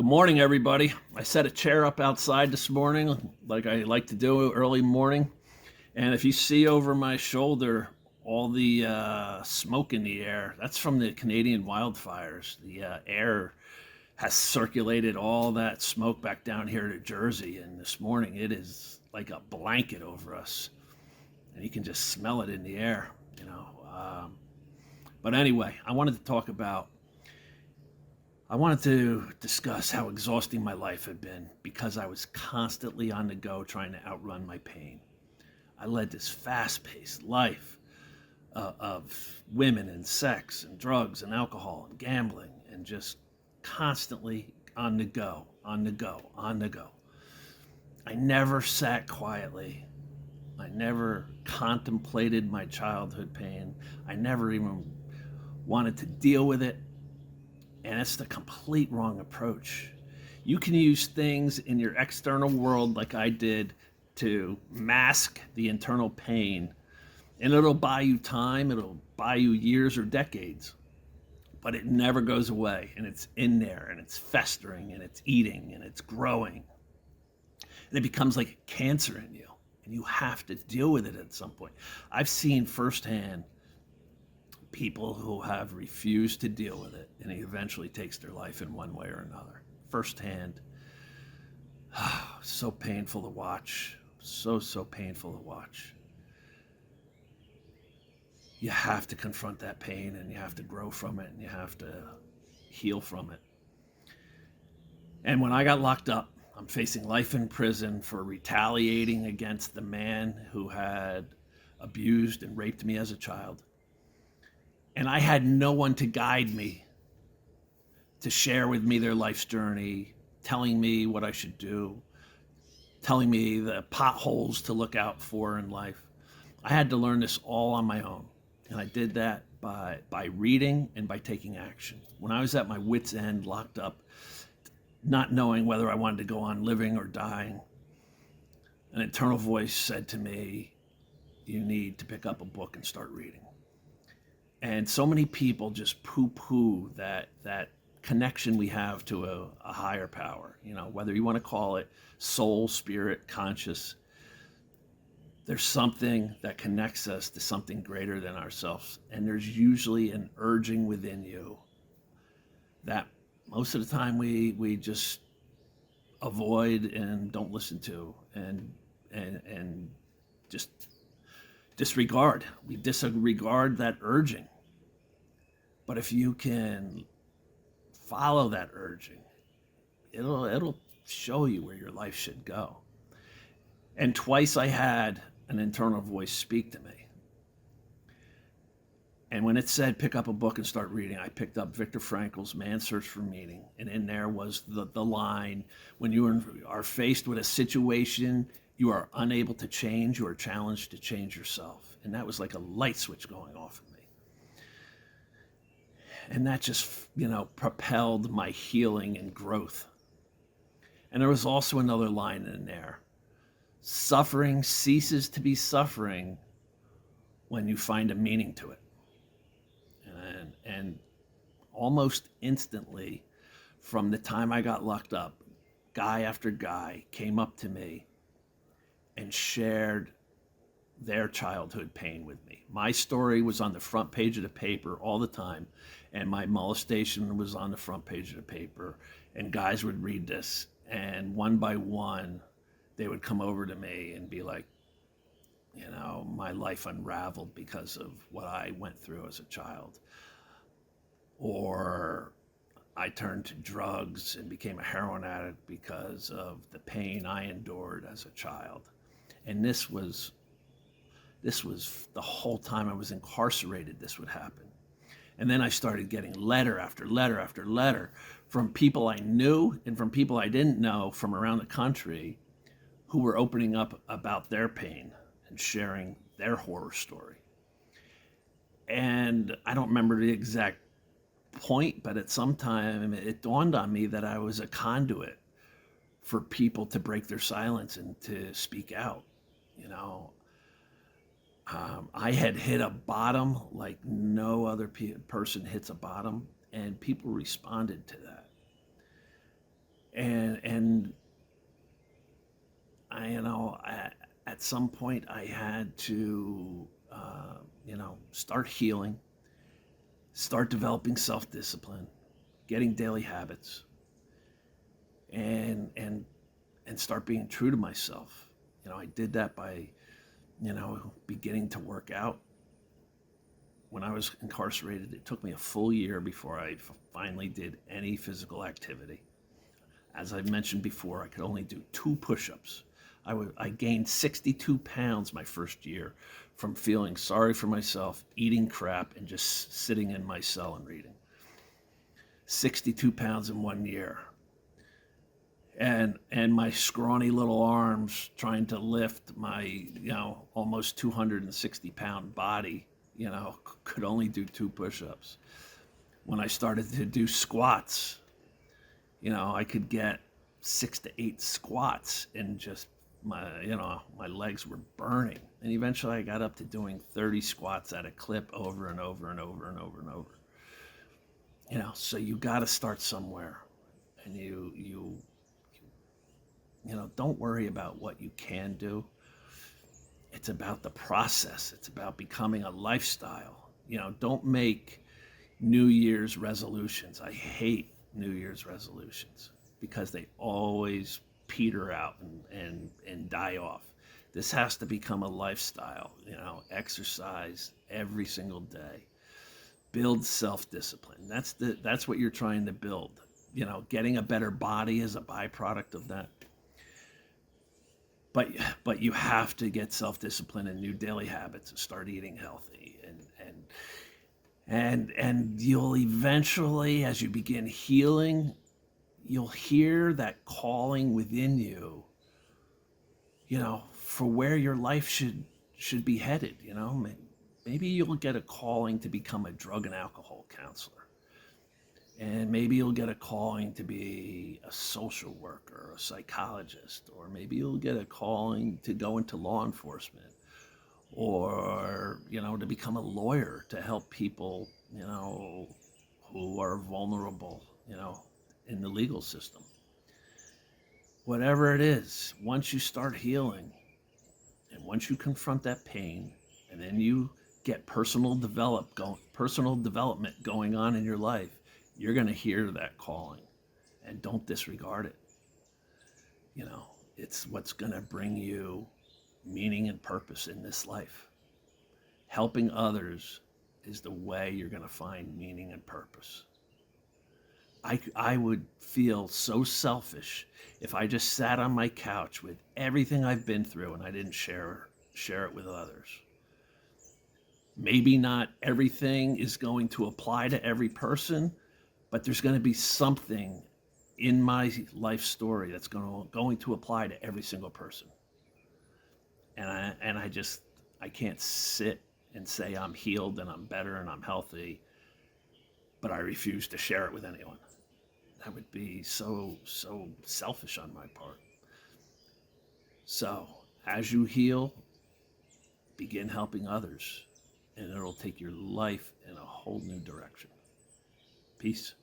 morning, everybody. I set a chair up outside this morning, like I like to do early morning. And if you see over my shoulder all the smoke in the air, that's from the Canadian wildfires. The air has circulated all that smoke back down here to Jersey. And this morning, it is like a blanket over us. And you can just smell it in the air, you know. But anyway, I wanted to discuss how exhausting my life had been because I was constantly on the go trying to outrun my pain. I led this fast-paced life of women and sex and drugs and alcohol and gambling and just constantly on the go, on the go, on the go. I never sat quietly. I never contemplated my childhood pain. I never even wanted to deal with it. And it's the complete wrong approach. You can use things in your external world like I did to mask the internal pain, and it'll buy you time, it'll buy you years or decades, but it never goes away, and it's in there, and it's festering, and it's eating, and it's growing. And it becomes like a cancer in you, and you have to deal with it at some point. I've seen firsthand people who have refused to deal with it, and it eventually takes their life in one way or another. Firsthand. So painful to watch. So painful to watch. You have to confront that pain, and you have to grow from it, and you have to heal from it. And when I got locked up, I'm facing life in prison for retaliating against the man who had abused and raped me as a child. And I had no one to guide me, to share with me their life's journey, telling me what I should do, telling me the potholes to look out for in life. I had to learn this all on my own. And I did that by reading and by taking action. When I was at my wit's end, locked up, not knowing whether I wanted to go on living or dying, an internal voice said to me, you need to pick up a book and start reading. And so many people just poo-poo that connection we have to a higher power, you know, whether you want to call it soul, spirit, conscious. There's something that connects us to something greater than ourselves. And there's usually an urging within you that most of the time we just avoid and don't listen to and just disregard. We disregard that urging. But if you can follow that urging, it'll show you where your life should go. And twice I had an internal voice speak to me. And when it said pick up a book and start reading, I picked up Viktor Frankl's Man's Search for Meaning. And in there was the line, when you are faced with a situation you are unable to change, you are challenged to change yourself. And that was like a light switch going off in me. And that just, propelled my healing and growth. And there was also another line in there. Suffering ceases to be suffering when you find a meaning to it. And almost instantly, from the time I got locked up, guy after guy came up to me and shared their childhood pain with me. My story was on the front page of the paper all the time, and my molestation was on the front page of the paper, and guys would read this, and one by one, they would come over to me and be like, my life unraveled because of what I went through as a child. Or I turned to drugs and became a heroin addict because of the pain I endured as a child. And this was the whole time I was incarcerated, this would happen. And then I started getting letter after letter after letter from people I knew and from people I didn't know from around the country who were opening up about their pain and sharing their horror story. And I don't remember the exact point, but at some time it dawned on me that I was a conduit for people to break their silence and to speak out. I had hit a bottom like no other person hits a bottom, and people responded to that. And at some point I had to, start healing, start developing self-discipline, getting daily habits, and start being true to myself. I did that by, beginning to work out. When I was incarcerated, it took me a full year before I finally did any physical activity. As I mentioned before, I could only do 2 push-ups. I gained 62 pounds my first year from feeling sorry for myself, eating crap, and just sitting in my cell and reading. 62 pounds in 1 year. And my scrawny little arms trying to lift my, almost 260 pound body, could only do 2 push-ups. When I started to do squats, I could get 6 to 8 squats and just my legs were burning. And eventually I got up to doing 30 squats at a clip over and over and over and over and over. So you got to start somewhere, and you don't worry about what you can do. It's about the process. It's about becoming a lifestyle. Don't make New Year's resolutions. I hate New Year's resolutions because they always peter out and die off. This has to become a lifestyle. Exercise every single day. Build self-discipline. That's what you're trying to build. Getting a better body is a byproduct of that. But you have to get self-discipline and new daily habits and start eating healthy, and you'll eventually, as you begin healing, you'll hear that calling within you, for where your life should be headed. Maybe you'll get a calling to become a drug and alcohol counselor. And maybe you'll get a calling to be a social worker, a psychologist, or maybe you'll get a calling to go into law enforcement, or, to become a lawyer to help people, who are vulnerable, in the legal system. Whatever it is, once you start healing, and once you confront that pain, and then you get personal development going on in your life, you're going to hear that calling, and don't disregard it. It's what's going to bring you meaning and purpose in this life. Helping others is the way you're going to find meaning and purpose. I would feel so selfish if I just sat on my couch with everything I've been through and I didn't share it with others. Maybe not everything is going to apply to every person, but there's going to be something in my life story that's going to apply to every single person. And I can't sit and say I'm healed and I'm better and I'm healthy, but I refuse to share it with anyone. That would be so selfish on my part. So as you heal, begin helping others, and it'll take your life in a whole new direction. Peace.